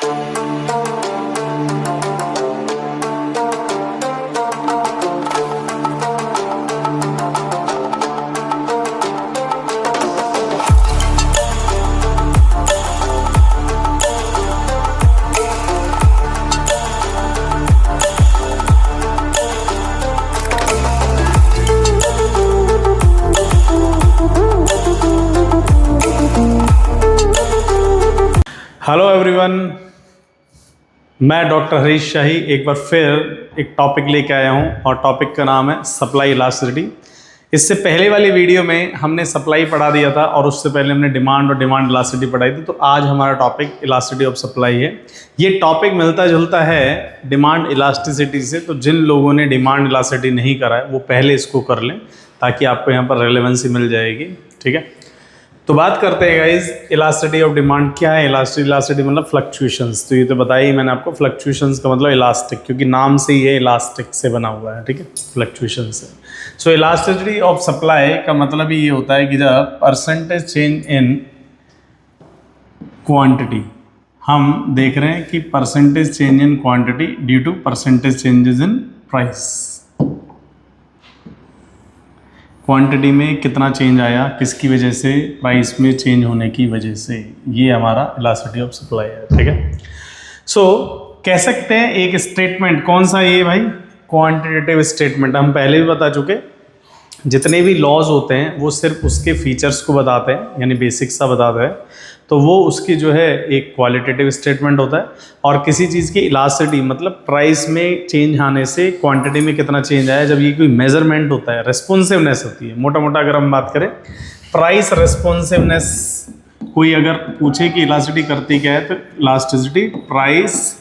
Hello everyone, मैं doctor Harish शाही एक बार फिर एक टॉपिक लेके आया हूं और टॉपिक का नाम है सप्लाई इलास्टिसिटी। इससे पहले वाली वीडियो में हमने सप्लाई पढ़ा दिया था और उससे पहले हमने डिमांड और डिमांड इलास्टिसिटी पढ़ाई थी। तो आज हमारा टॉपिक इलास्टिसिटी ऑफ सप्लाई है। ये टॉपिक मिलता जुलता है डिमांड इलास्टिसिटी से, तो जिन लोगों ने डिमांड इलास्टिसिटी नहीं करा है वो पहले इसको कर लें ताकि आपको यहाँ पर रेलेवेंसी मिल जाएगी। ठीक है, तो बात करते हैं गाइज इलास्टिसिटी ऑफ डिमांड क्या है। इलास्टिसिटी मतलब फ्लक्चुएशंस। तो ये तो बताया ही मैंने आपको, फ्लक्चुएशंस का मतलब इलास्टिक, क्योंकि नाम से ही ये इलास्टिक से बना हुआ है। ठीक है, फ्लक्चुएशन से। सो इलास्टिसिटी ऑफ सप्लाई का मतलब ही ये होता है कि जब परसेंटेज चेंज इन क्वांटिटी, हम देख रहे हैं कि percentage change in quantity due to percentage changes in price. Quantity में कितना चेंज आया, किसकी वजह से, प्राइस में चेंज होने की वजह से, ये हमारा इलास्टिसिटी ऑफ सप्लाई है। ठीक है, सो कह सकते हैं एक स्टेटमेंट, कौन सा ये भाई, क्वांटिटेटिव स्टेटमेंट। हम पहले भी बता चुके, जितने भी लॉज होते हैं वो सिर्फ उसके फीचर्स को बताते हैं, यानी बेसिक्स सा बताते हैं, तो वो उसकी जो है एक क्वालिटेटिव स्टेटमेंट होता है। और किसी चीज़ की इलास्टिसिटी मतलब प्राइस में चेंज आने से क्वांटिटी में कितना चेंज आया, जब ये कोई मेजरमेंट होता है, रेस्पॉन्सिवनेस होती है। मोटा मोटा अगर हम बात करें प्राइस रेस्पॉन्सिवनेस, कोई अगर पूछे कि इलास्टिसिटी करती क्या है, तो इलास्टिसिटी प्राइस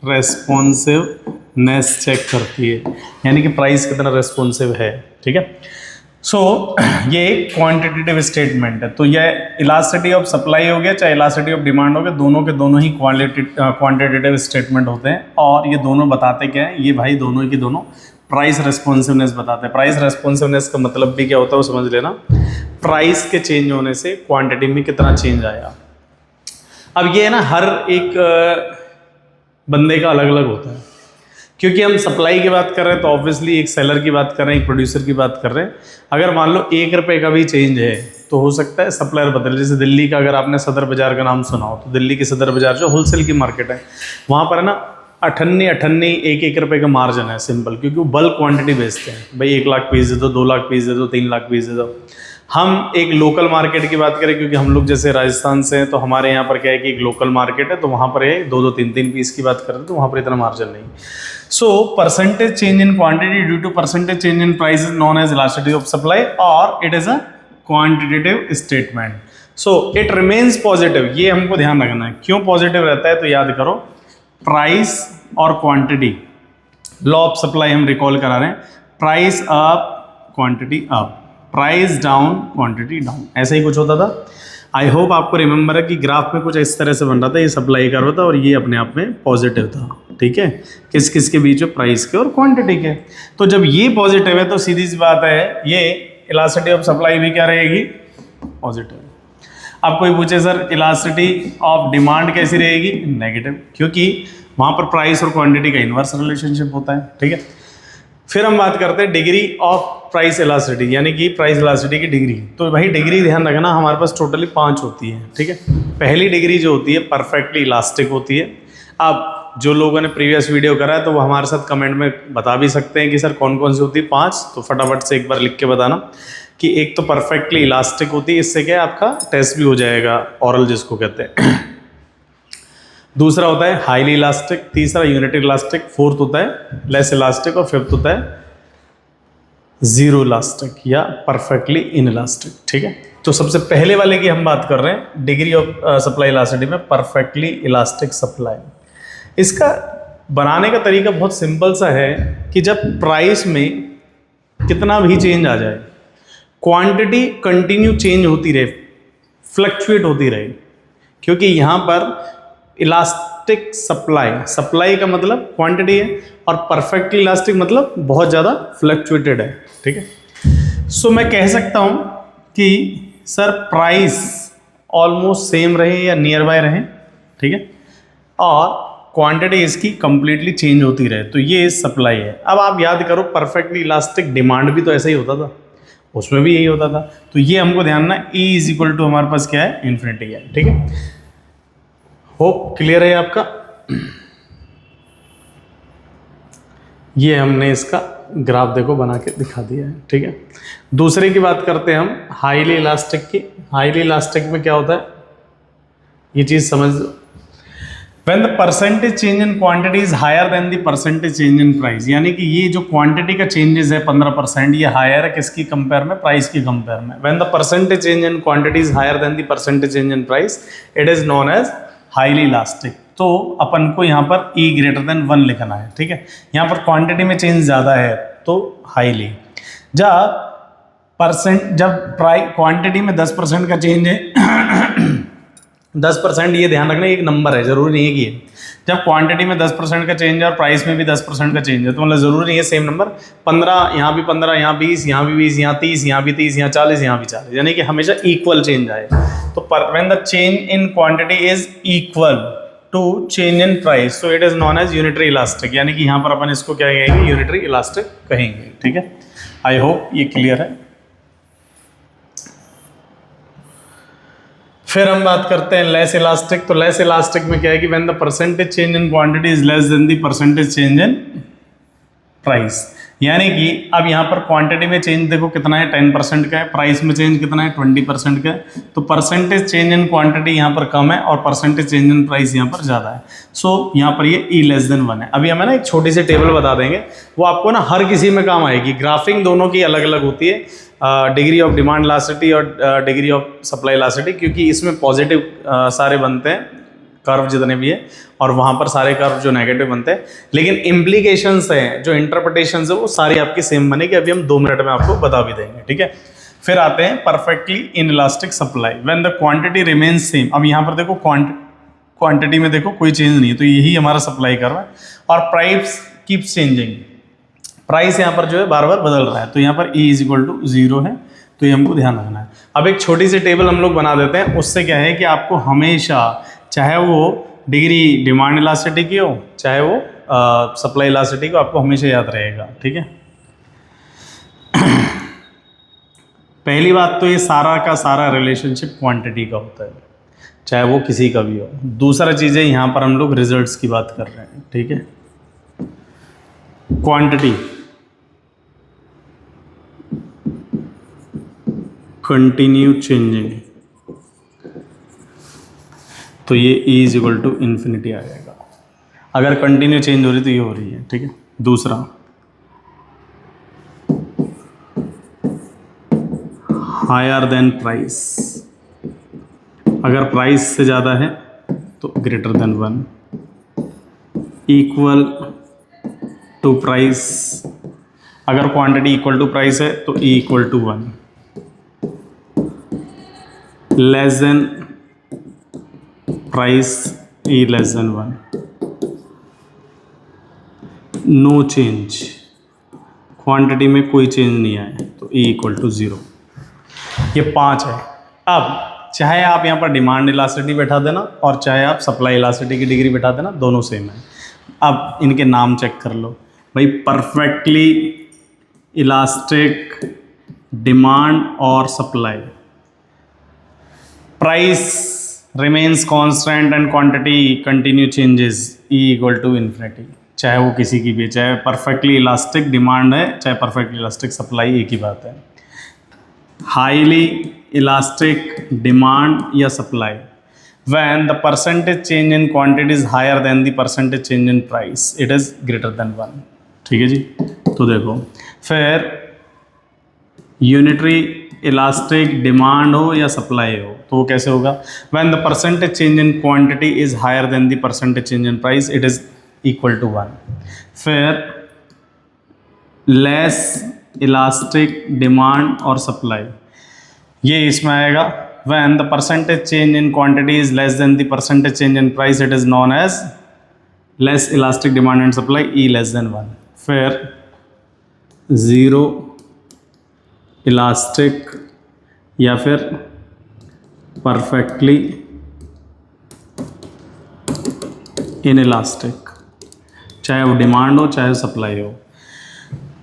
रेस्पॉन्सिवनेस चेक करती है, यानी कि प्राइस कितना रेस्पॉन्सिव है। ठीक है, सो ये एक क्वांटिटेटिव स्टेटमेंट है। तो यह इलास्टिसिटी ऑफ सप्लाई हो गया, चाहे इलास्टिसिटी ऑफ डिमांड हो गया, दोनों के दोनों ही क्वांटिटेटिव स्टेटमेंट होते हैं। और ये दोनों बताते क्या है, ये भाई दोनों की दोनों प्राइस रेस्पॉन्सिवनेस बताते हैं। प्राइस रेस्पॉन्सिवनेस का मतलब भी क्या होता है वो समझ लेना, प्राइस के चेंज होने से क्वांटिटी में कितना चेंज आया। अब ये है ना, हर एक बंदे का अलग अलग होता है, क्योंकि हम सप्लाई की बात कर रहे हैं तो ऑब्वियसली एक सेलर की बात कर रहे हैं, एक प्रोड्यूसर की बात कर रहे हैं। अगर मान लो 1 रुपये का भी चेंज है तो हो सकता है सप्लायर बदले। जैसे दिल्ली का, अगर आपने सदर बाजार का नाम सुना हो, तो दिल्ली की सदर बाजार जो होलसेल की मार्केट है, वहाँ पर है ना 1 1 रुपये का मार्जिन है, सिंपल, क्योंकि वो बल्क क्वांटिटी बेचते हैं। भाई 1 लाख पीस दे दो, 2 लाख पीस दे दो, 3 लाख पीस दे दो। हम एक लोकल मार्केट की बात करें, क्योंकि हम लोग जैसे राजस्थान से हैं, तो हमारे यहाँ पर क्या है कि एक लोकल मार्केट है, तो वहाँ पर ये 2 3 पीस की बात करें तो वहाँ पर इतना मार्जिन नहीं। So percentage change in quantity due to percentage change in price is known as elasticity of supply और it is a quantitative statement. So it remains positive, ये हमको ध्यान रखना है। क्यों पॉजिटिव रहता है, तो याद करो, प्राइस और क्वांटिटी, लॉ ऑफ सप्लाई हम रिकॉल करा रहे हैं, price up quantity up, price down quantity down, ऐसा ही कुछ होता था। आई होप आपको रिमेंबर है कि ग्राफ में कुछ इस तरह से बन रहा था, ये सप्लाई कर रहा था और ये अपने आप में पॉजिटिव था। ठीक है, किस किस के बीच में, प्राइस के और क्वांटिटी के। तो जब ये पॉजिटिव है तो सीधी सी बात है, ये इलास्टिसिटी ऑफ सप्लाई भी क्या रहेगी, पॉजिटिव। अब कोई पूछे सर इलास्टिसिटी ऑफ डिमांड कैसी रहेगी, नेगेटिव, क्योंकि वहाँ पर प्राइस और क्वांटिटी का इन्वर्स रिलेशनशिप होता है। ठीक है, फिर हम बात करते हैं डिग्री ऑफ प्राइस इलास्टिसिटी, यानी कि प्राइस इलास्टिसिटी की डिग्री। तो भाई डिग्री ध्यान रखना, हमारे पास टोटली 5 होती है। ठीक है, पहली डिग्री जो होती है परफेक्टली इलास्टिक होती है। अब जो लोगों ने प्रीवियस वीडियो करा है तो वो हमारे साथ कमेंट में बता भी सकते हैं कि सर कौन कौन सी होती है 5, तो फटाफट से एक बार लिख के बताना कि एक तो परफेक्टली इलास्टिक होती है, इससे क्या है आपका टेस्ट भी हो जाएगा, ऑरल जिसको कहते हैं। दूसरा होता है हाईली इलास्टिक, तीसरा यूनिट इलास्टिक, फोर्थ होता है लेस इलास्टिक और फिफ्थ होता है जीरो इलास्टिक या परफेक्टली इनइलास्टिक। ठीक है, तो सबसे पहले वाले की हम बात कर रहे हैं, डिग्री ऑफ सप्लाई इलास्टिसिटी में परफेक्टली इलास्टिक सप्लाई। इसका बनाने का तरीका बहुत सिंपल सा है कि जब प्राइस में कितना भी चेंज आ जाए, क्वांटिटी कंटिन्यू चेंज होती रहे, फ्लक्चुएट होती रहे, क्योंकि यहाँ पर इलास्टिक सप्लाई का मतलब क्वांटिटी है और परफेक्टली इलास्टिक मतलब बहुत ज़्यादा फ्लक्चुएटेड है। ठीक है, सो मैं कह सकता हूँ कि सर प्राइस ऑलमोस्ट सेम रहे या नियर बाय रहे। ठीक है, और क्वांटिटी इसकी कंप्लीटली चेंज होती रहे, तो ये सप्लाई है। अब आप याद करो परफेक्टली इलास्टिक डिमांड भी तो ऐसा ही होता था, उसमें भी यही होता था। तो ये हमको ध्यान ना E इज इक्वल टू हमारे पास क्या है, इन्फिनिटी है। ठीक है, होप क्लियर है आपका। ये हमने इसका ग्राफ देखो बना के दिखा दिया है। ठीक है, दूसरे की बात करते हैं हम हाईली इलास्टिक की। हाईली इलास्टिक में क्या होता है, ये चीज समझ लो। When the percentage change in quantity is higher than the percentage change in price, यानी कि ये जो क्वांटिटी का चेंजेस है 15%, ये हायर है किसकी कंपेयर में, प्राइस की कंपेयर में। When the percentage change in quantity is higher than the percentage change in price, it is known as highly elastic। तो अपन को यहाँ पर E greater than 1 लिखना है। ठीक है, यहाँ पर क्वांटिटी में चेंज ज़्यादा है तो हाईली, जब क्वांटिटी में 10% का चेंज है 10%, ये ध्यान रखना एक नंबर है, जरूरी नहीं है कि ये जब क्वांटिटी में 10% का चेंज है और प्राइस में भी 10% का चेंज है, तो मतलब जरूरी नहीं है सेम नंबर। 15 यहाँ भी 15, यहाँ 20, यहाँ भी 20, यहाँ 30, यहाँ भी 30, यहाँ 40, यहाँ भी 40, यानी कि हमेशा इक्वल चेंज आए। तो when the change in quantity is equal to change in price, so it is known as unitary elastic, यानी कि यहाँ पर अपन इसको क्या कहेंगे, यूनिटरी इलास्टिक कहेंगे। ठीक है, आई होप ये क्लियर है। फिर हम बात करते हैं लेस इलास्टिक। तो लेस इलास्टिक में क्या है कि when the percentage change in quantity is less than the percentage change in price, यानी कि अब यहाँ पर क्वांटिटी में चेंज देखो कितना है, 10% का है, प्राइस में चेंज कितना है, 20% का है। तो परसेंटेज चेंज इन क्वांटिटी यहाँ पर कम है और परसेंटेज चेंज इन प्राइस यहाँ पर ज़्यादा है। सो यहाँ पर ये E लेस देन 1 है। अभी हमें ना एक छोटी सी टेबल बता देंगे, वो आपको ना हर किसी में काम आएगी। ग्राफिंग दोनों की अलग अलग होती है, डिग्री ऑफ डिमांड इलास्टिसिटी और डिग्री ऑफ सप्लाई इलास्टिसिटी, क्योंकि इसमें पॉजिटिव सारे बनते हैं कर्व जितने भी है, और वहाँ पर सारे कर्व जो नेगेटिव बनते हैं, लेकिन इम्प्लीकेशंस हैं, जो इंटरप्रिटेशंस है वो सारी आपकी सेम बनेगी। अभी हम 2 मिनट में आपको बता भी देंगे। ठीक है, फिर आते हैं perfectly in elastic supply when the quantity remains same. अब यहाँ पर देखो क्वांटिटी में देखो कोई चेंज नहीं है, तो यही हमारा सप्लाई कर्व है। और प्राइस कीप्स चेंजिंग, प्राइस यहाँ पर जो है बार बार बदल रहा है, तो यहाँ पर E इज इक्वल टू 0 है, तो ये हमको ध्यान रखना है। अब एक छोटी सी टेबल हम लोग बना देते हैं, उससे क्या है कि आपको हमेशा, चाहे वो डिग्री डिमांड इलास्टिसिटी की हो, चाहे वो सप्लाई इलास्टिसिटी को, आपको हमेशा याद रहेगा। ठीक है, पहली बात तो ये सारा का सारा रिलेशनशिप क्वांटिटी का होता है, चाहे वो किसी का भी हो। दूसरा चीज़ है, यहाँ पर हम लोग रिजल्ट्स की बात कर रहे हैं। ठीक है, क्वांटिटी कंटिन्यू चेंजिंग, तो ये E is equal to infinity आ जाएगा। अगर कंटिन्यू चेंज हो रही तो ये हो रही है। ठीक है, दूसरा हायर देन प्राइस, अगर प्राइस से ज़्यादा है तो greater than 1, equal to price, अगर क्वांटिटी इक्वल टू प्राइस है तो E equal to 1, less than price E less than 1, no change, quantity में कोई चेंज नहीं आया तो E इक्वल टू 0। ये 5 है। अब चाहे आप यहाँ पर डिमांड इलास्टिसिटी बैठा देना और चाहे आप सप्लाई इलास्टिसिटी की डिग्री बैठा देना, दोनों सेम है। अब इनके नाम चेक कर लो भाई, परफेक्टली इलास्टिक डिमांड और supply, price remains constant and quantity continue changes, E equal to infinity, चाहे वो किसी की भी, चाहे परफेक्टली इलास्टिक डिमांड है चाहे परफेक्टली इलास्टिक सप्लाई, एक ही बात है। हाईली इलास्टिक डिमांड या supply when the percentage change in quantity is higher than the percentage change in price, it is greater than 1। ठीक है जी, तो देखो फिर यूनिटरी इलास्टिक डिमांड हो या सप्लाई हो तो वो कैसे होगा, when the percentage change in quantity is higher than the percentage change in price, it is equal to 1। फिर लेस इलास्टिक डिमांड और सप्लाई, ये इसमें आएगा when the percentage change in quantity is less than the percentage change in price, it is known as less elastic demand and supply, E less than 1। फिर zero elastic या फिर perfectly in elastic, चाहे वो demand हो चाहे supply हो।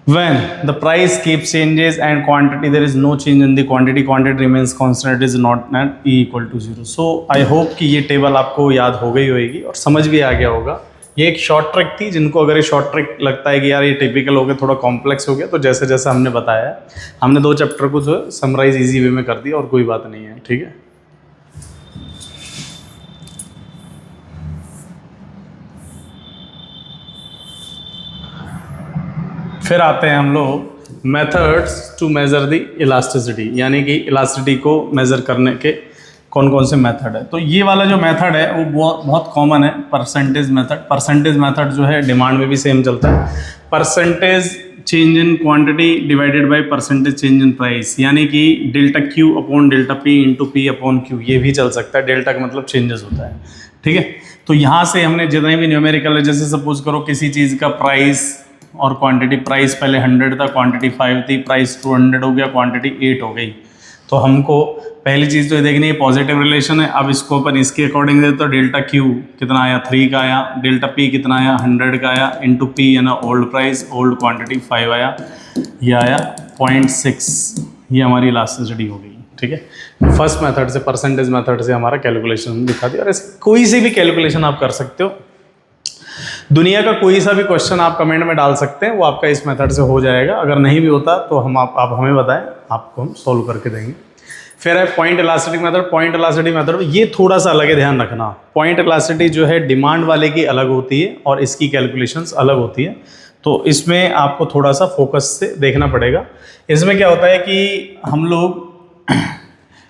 When the price keeps changes and quantity, there is no change in the quantity, quantity remains constant, it is not net E equal to 0. So I hope कि ये table आपको याद हो गई होगी और समझ भी आ गया होगा। ये एक शॉर्ट ट्रिक थी, जिनको अगर ये शॉर्ट ट्रिक लगता है कि यार ये टिपिकल हो गया, थोड़ा कॉम्प्लेक्स हो गया, तो जैसे जैसे हमने बताया हमने 2 चैप्टर को जो समराइज इजी वे में कर दिया और कोई बात नहीं है, ठीक है। फिर आते हैं हम लोग methods to measure the elasticity, यानी कि इलास्टिसिटी को मेज़र करने के कौन कौन से मेथड है। तो ये वाला जो मेथड है वो बहुत कॉमन है, परसेंटेज मेथड। परसेंटेज मेथड जो है डिमांड में भी सेम चलता है, percentage change in quantity divided by percentage change in price, यानी कि delta Q upon delta P into P upon Q, ये भी चल सकता है। डेल्टा का मतलब चेंजेस होता है, ठीक है। तो यहाँ से हमने जितने भी न्यूमेरिकल है, जैसे सपोज करो किसी चीज़ का प्राइस और क्वांटिटी, प्राइस पहले 100 था, क्वांटिटी 5 थी, प्राइस 200 हो गया, क्वांटिटी 8 हो गई। तो हमको पहली चीज़ तो ये देखनी है पॉजिटिव रिलेशन है। अब इसको अपन इसके अकॉर्डिंग दे तो डेल्टा क्यू कितना आया 3 का आया, डेल्टा पी कितना आया 100 का आया, इंटू पी है ना ओल्ड प्राइस, ओल्ड क्वांटिटी 5 आया, ये आया 0.6, ये हमारी इलास्टिसिटी हो गई, ठीक है। फर्स्ट मेथड से, परसेंटेज मेथड से हमारा कैलकुलेशन दिखा दिया। और कोई सी भी कैलकुलेशन आप कर सकते हो, दुनिया का कोई सा भी क्वेश्चन आप कमेंट में डाल सकते हैं, वो आपका इस मेथड से हो जाएगा। अगर नहीं भी होता तो आप हमें बताएं, आपको हम सॉल्व करके देंगे। फिर है point elastic method. Point elastic method ये थोड़ा सा अलग है, ध्यान रखना। पॉइंट इलास्टिसिटी जो है डिमांड वाले की अलग होती है और इसकी कैलकुलेशंस अलग होती है, तो इसमें आपको थोड़ा सा फोकस से देखना पड़ेगा। इसमें क्या होता है कि हम लोग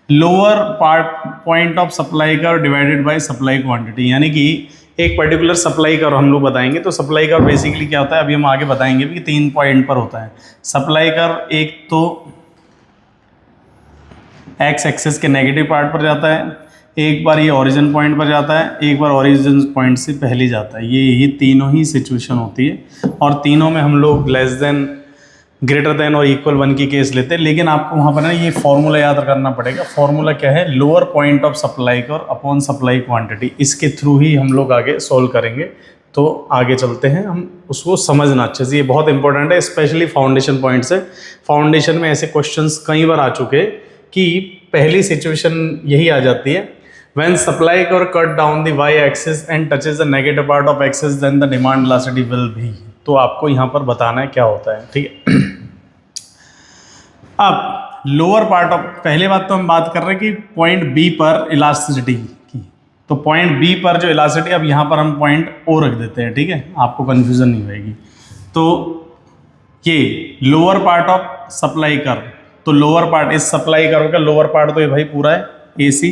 lower part point of supply का डिवाइडेड बाय सप्लाई क्वांटिटी, यानी कि एक पर्टिकुलर सप्लाई कर हम लोग बताएंगे। तो सप्लाई कर बेसिकली क्या होता है, अभी हम आगे बताएंगे भी कि 3 पॉइंट पर होता है सप्लाई कर। एक तो एक्स एक्सेस के नेगेटिव पार्ट पर जाता है, एक बार ये ओरिजिन पॉइंट पर जाता है, एक बार ओरिजिन पॉइंट से पहले जाता है। ये तीनों ही सिचुएशन होती है और तीनों में हम लोग लेस देन, ग्रेटर देन और इक्वल 1 की केस लेते हैं। लेकिन आपको वहाँ पर ना ये फॉर्मूला याद करना पड़ेगा। फॉर्मूला क्या है, लोअर पॉइंट ऑफ सप्लाई कर अपॉन सप्लाई क्वांटिटी। इसके थ्रू ही हम लोग आगे सोल्व करेंगे। तो आगे चलते हैं, हम उसको समझना अच्छे से, ये बहुत इंपॉर्टेंट है, स्पेशली फाउंडेशन पॉइंट से। फाउंडेशन में ऐसे क्वेश्चंस कई बार आ चुके कि पहली सिचुएशन यही आ जाती है, when supply curve cut down the Y axis and touches the negative part of axis then the demand elasticity will be. तो आपको यहाँ पर बताना है क्या होता है, ठीक है। अब लोअर पार्ट ऑफ, पहले बात तो हम बात कर रहे हैं कि पॉइंट बी पर इलास्टिसिटी की। तो पॉइंट बी पर जो इलास्टिसिटी, अब यहाँ पर हम पॉइंट ओ रख देते हैं, ठीक है, आपको कंफ्यूजन नहीं होगी। तो ये लोअर पार्ट ऑफ सप्लाई कर, तो लोअर पार्ट इस सप्लाई कर का लोअर पार्ट तो ये भाई पूरा है ए सी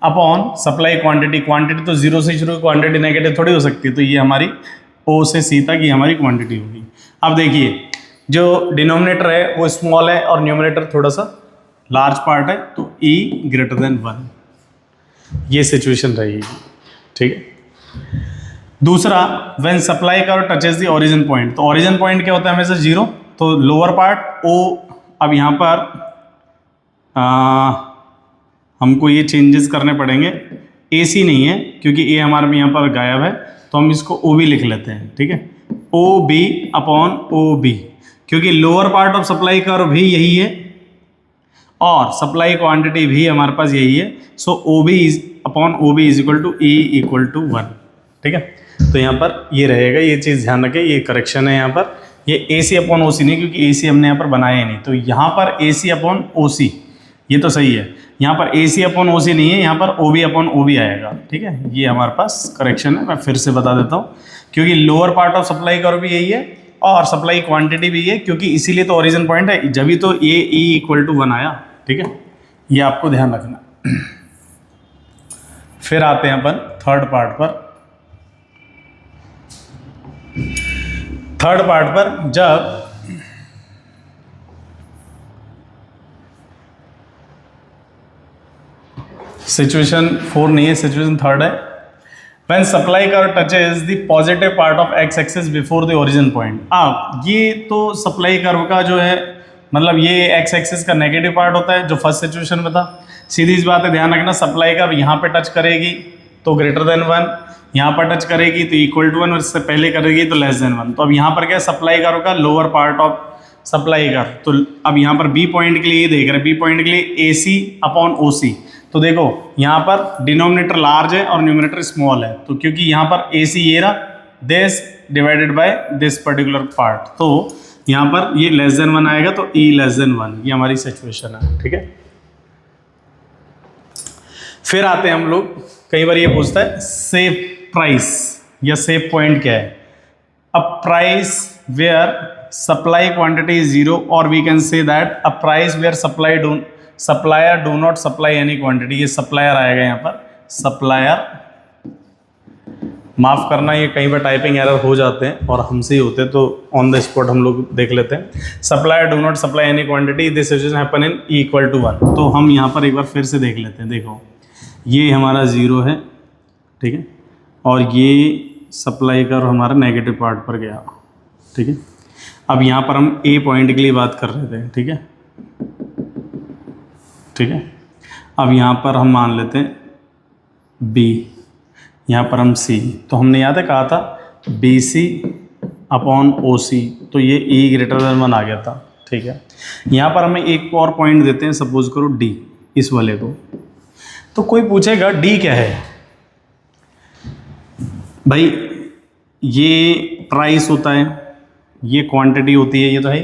अपॉन सप्लाई क्वांटिटी। क्वांटिटी तो 0 से शुरू, क्वांटिटी नेगेटिव थोड़ी हो सकती है, तो ये हमारी ओ से सी तक ये हमारी क्वांटिटी होगी। अब देखिए जो डिनोमिनेटर है वो स्मॉल है और न्यूमरेटर थोड़ा सा लार्ज पार्ट है, तो E ग्रेटर देन 1, ये सिचुएशन रहेगी, ठीक है। दूसरा, व्हेन सप्लाई कर टचेज द ओरिजिन पॉइंट, तो ओरिजिन पॉइंट क्या होता है हमेशा 0, तो लोअर पार्ट O। अब यहाँ पर हमको ये चेंजेस करने पड़ेंगे, AC नहीं है क्योंकि A हमारे यहाँ पर गायब है, तो हम इसको OB लिख लेते हैं, ठीक है, OB अपॉन OB, क्योंकि lower part of supply curve भी यही है और सप्लाई क्वांटिटी भी हमारे पास यही है। So OB upon OB is equal to E equal to 1, ठीक है। तो यहाँ पर ये रहेगा, ये चीज़ ध्यान रखें, ये करेक्शन है यहाँ पर, ये AC अपॉन OC नहीं, क्योंकि AC हमने यहाँ पर बनाया ही नहीं। तो यहाँ पर AC अपॉन OC ये तो सही है, यहाँ पर AC अपॉन OC नहीं है, यहाँ पर OB अपॉन OB आएगा, ठीक है। ये हमारे पास करेक्शन है, मैं फिर से बता देता हूँ, क्योंकि lower part of supply curve भी यही है और सप्लाई क्वांटिटी भी है, क्योंकि इसीलिए तो ओरिजिन पॉइंट है, जब भी तो ये E इक्वल टू 1 आया, ठीक है, ये आपको ध्यान रखना। फिर आते हैं अपन थर्ड पार्ट पर। थर्ड पार्ट पर जब सिचुएशन 4 नहीं है, सिचुएशन थर्ड है, when supply curve touches the positive part of x axis before the origin point। अब ये तो सप्लाई कर्व का जो है, मतलब ये x एक्सिस का नेगेटिव पार्ट होता है जो फर्स्ट सिचुएशन में था। सीधी सी बात है, ध्यान रखना, सप्लाई कर्व यहाँ पे टच करेगी तो ग्रेटर देन 1, यहाँ पर टच करेगी तो इक्वल टू 1, और इससे पहले करेगी तो लेस देन 1। तो अब यहाँ पर क्या सप्लाई कर होगा, लोअर पार्ट ऑफ सप्लाई कर। तो अब यहाँ पर बी पॉइंट के लिए ये देख रहे हैं, बी पॉइंट के लिए AC अपॉन OC। तो देखो यहाँ पर डिनोमिनेटर लार्ज है और न्यूमरेटर स्मॉल है, तो क्योंकि यहाँ पर AC ये रहा, this divided by this particular part, तो यहाँ पर ये लेस देन 1 आएगा, तो E लेस देन 1, ये हमारी सिचुएशन है। ठीक है, फिर आते हैं हम लोग, कई बार ये पूछता है सेफ प्राइस या सेफ पॉइंट क्या है। A price where supply quantity is 0, और we can say that a price where supplier do not supply any quantity. ये सप्लायर आएगा यहाँ पर, सप्लायर, माफ़ करना ये कई बार टाइपिंग एरर हो जाते हैं और हमसे ही होते हैं, तो ऑन द स्पॉट हम लोग देख लेते हैं। Supplier do not supply any quantity, this situation happen in E equal to 1। तो हम यहाँ पर एक बार फिर से देख लेते हैं। देखो ये हमारा 0 है, ठीक है, और ये सप्लाई का हमारा नेगेटिव पार्ट पर गया। ठीक है, अब यहाँ पर हम A पॉइंट के लिए बात कर रहे थे। ठीक है, ठीक है, अब यहाँ पर हम मान लेते हैं B, यहाँ पर हम C। तो हमने याद है कहा था BC अपॉन OC, तो ये E ग्रेटर देन 1 आ गया था। ठीक है, यहाँ पर हमें एक और पॉइंट देते हैं, सपोज करो D, इस वाले को। तो कोई पूछेगा D क्या है भाई, ये प्राइस होता है, ये क्वांटिटी होती है, ये तो है।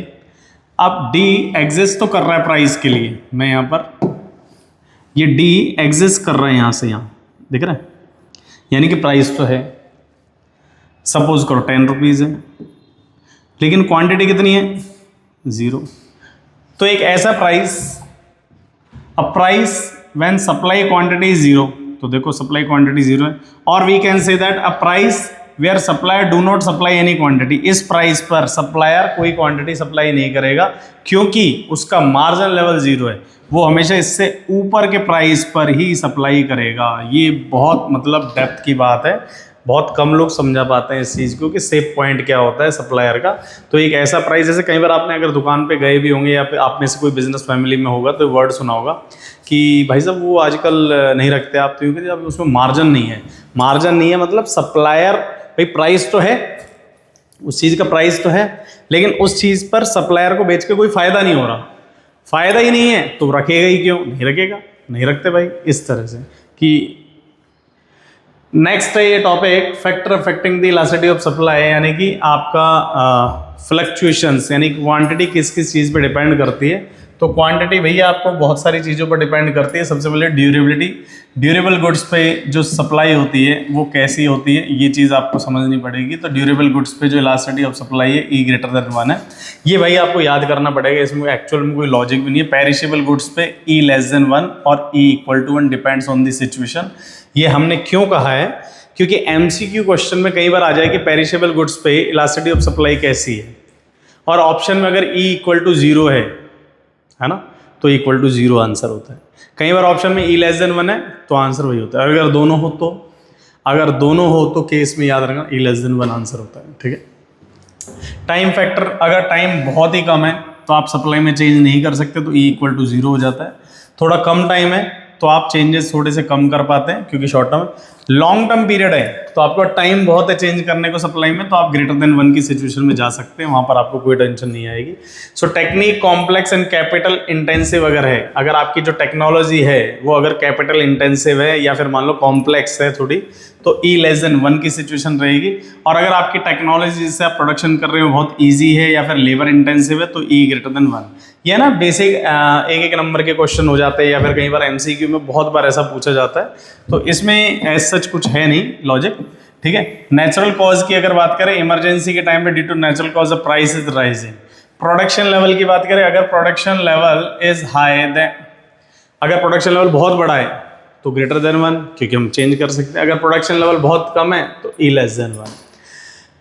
अब D एग्जिस्ट तो कर रहा है प्राइस के लिए, मैं यहाँ पर ये D एग्जिस्ट कर रहा है यहाँ से यहाँ, दिख रहा है, यानी कि प्राइस तो है। सपोज करो 10 रुपीज़ है, लेकिन क्वांटिटी कितनी है 0। तो एक ऐसा price, a price when supply quantity is 0, तो देखो सप्लाई क्वांटिटी 0 है, और we can say that a price where supplier do not supply any quantity. इस प्राइस पर सप्लायर कोई क्वांटिटी सप्लाई नहीं करेगा, क्योंकि उसका मार्जिन लेवल 0 है, वो हमेशा इससे ऊपर के प्राइस पर ही सप्लाई करेगा। ये बहुत मतलब डेप्थ की बात है, बहुत कम लोग समझा पाते हैं इस चीज़ को कि सेफ पॉइंट क्या होता है सप्लायर का। तो एक ऐसा प्राइस, जैसे कई बार आपने अगर दुकान पे गए भी होंगे या फिर आप में से कोई बिजनेस फैमिली में होगा तो वर्ड सुना होगा कि भाई साहब वो आजकल नहीं रखते आप, तो क्योंकि अब उसमें मार्जिन नहीं है। मार्जिन नहीं है मतलब सप्लायर, भाई प्राइस तो है, उस चीज़ का प्राइस तो है, लेकिन उस चीज़ पर सप्लायर को बेच के कोई फ़ायदा नहीं हो रहा, फ़ायदा ही नहीं है तो रखेगा ही क्यों, नहीं रखेगा, नहीं रखते भाई। इस तरह से कि नेक्स्ट है ये topic factor affecting the elasticity of supply, यानी कि आपका फ्लक्चुएशंस, यानी क्वांटिटी किस किस चीज़ पे डिपेंड करती है। तो क्वांटिटी भैया आपको बहुत सारी चीज़ों पर डिपेंड करती है। सबसे पहले ड्यूरेबिलिटी, ड्यूरेबल गुड्स पे जो सप्लाई होती है वो कैसी होती है, ये चीज़ आपको समझनी पड़ेगी। तो ड्यूरेबल गुड्स पे जो इलास्टिसिटी ऑफ सप्लाई है E ग्रेटर देन 1 है, ये भाई आपको याद करना पड़ेगा, इसमें एक्चुअल में कोई लॉजिक भी नहीं है। पेरिशेबल गुड्स पे E लेस देन 1 और E equal to 1 depends on the situation. ये हमने क्यों कहा है, क्योंकि MCQ क्वेश्चन में कई बार आ जाए कि पेरिशेबल गुड्स पे इलास्टिसिटी ऑफ सप्लाई कैसी है, और ऑप्शन में अगर E इक्वल टू 0 है ना, तो इक्वल टू 0 आंसर होता है। कई बार ऑप्शन में E लेस देन 1 है तो आंसर वही होता है। अगर दोनों हो तो केस में याद रखना E लेस देन 1 आंसर होता है। ठीक है, टाइम फैक्टर, अगर टाइम बहुत ही कम है तो आप सप्लाई में चेंज नहीं कर सकते, तो E इक्वल टू 0 हो जाता है। थोड़ा कम टाइम है तो आप चेंजेस थोड़े से कम कर पाते हैं, क्योंकि short term. Long term period है तो आपका टाइम बहुत है चेंज करने को सप्लाई में, तो आप ग्रेटर देन 1 की सिचुएशन में जा सकते हैं, वहां पर आपको कोई टेंशन नहीं आएगी। सो technique complex and capital intensive अगर है, अगर आपकी जो टेक्नोलॉजी है वो अगर कैपिटल इंटेंसिव है या फिर मान लो कॉम्प्लेक्स है थोड़ी, तो E लेस देन 1 की सिचुएशन रहेगी। और अगर आपकी टेक्नोलॉजी जिससे आप प्रोडक्शन कर रहे हो बहुत ईजी है या फिर लेबर इंटेंसिव है, तो E ग्रेटर देन 1। ये ना बेसिक एक नंबर के क्वेश्चन हो जाते हैं, या फिर कई बार MCQ में बहुत बार ऐसा पूछा जाता है, तो इसमें एज सच कुछ है नहीं लॉजिक। ठीक है, नेचुरल कॉज की अगर बात करें, इमरजेंसी के टाइम पे due to natural cause the price is rising. Production level की बात करें, अगर production level is high then, अगर प्रोडक्शन लेवल बहुत बड़ा है तो ग्रेटर देन 1, क्योंकि हम चेंज कर सकते हैं। अगर प्रोडक्शन लेवल बहुत कम है तो E less than 1।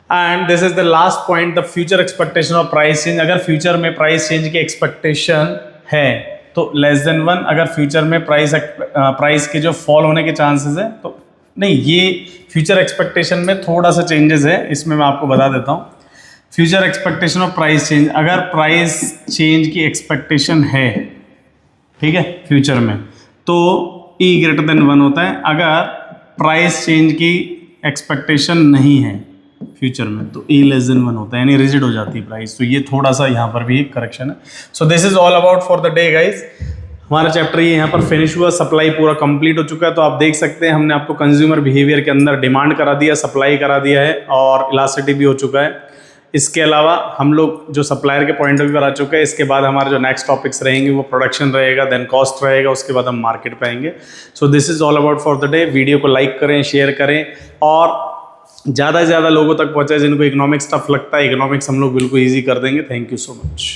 And this is the last point, the future expectation of price change. अगर फ्यूचर में प्राइस चेंज की एक्सपेक्टेशन है तो लेस देन 1, अगर फ्यूचर में प्राइस के जो फॉल होने के चांसेस है तो नहीं, ये फ्यूचर एक्सपेक्टेशन में थोड़ा सा चेंजेस है, इसमें मैं आपको बता देता हूँ। Future expectation of price change, अगर प्राइस चेंज की एक्सपेक्टेशन है, ठीक है, फ्यूचर में, तो E ग्रेटर देन 1 होता है। अगर प्राइस चेंज की एक्सपेक्टेशन नहीं है फ्यूचर में, तो E<1 होता है, यानी रिजिड हो जाती है प्राइस। तो ये थोड़ा सा यहाँ पर भी एक करेक्शन है। So this is all about for the day guys. हमारा चैप्टर ये यहाँ पर फिनिश हुआ, सप्लाई पूरा कंप्लीट हो चुका है। तो आप देख सकते हैं हमने आपको कंज्यूमर बिहेवियर के अंदर डिमांड करा दिया, सप्लाई करा दिया है और इलास्टिसिटी भी हो चुका है। इसके अलावा हम लोग जो सप्लायर के पॉइंट ऑफ व्यू पर आ चुके हैं, इसके बाद हमारे जो नेक्स्ट टॉपिक्स रहेंगे वो प्रोडक्शन रहेगा, देन कॉस्ट रहेगा, उसके बाद हम मार्केट पे आएंगे। So this is all about for the day. Video को लाइक करें, शेयर करें और ज़्यादा से ज़्यादा लोगों तक पहुँचाए जिनको इकोनॉमिक्स टफ लगता है। इकोनॉमिक्स हम लोग बिल्कुल ईजी कर देंगे। Thank you so much.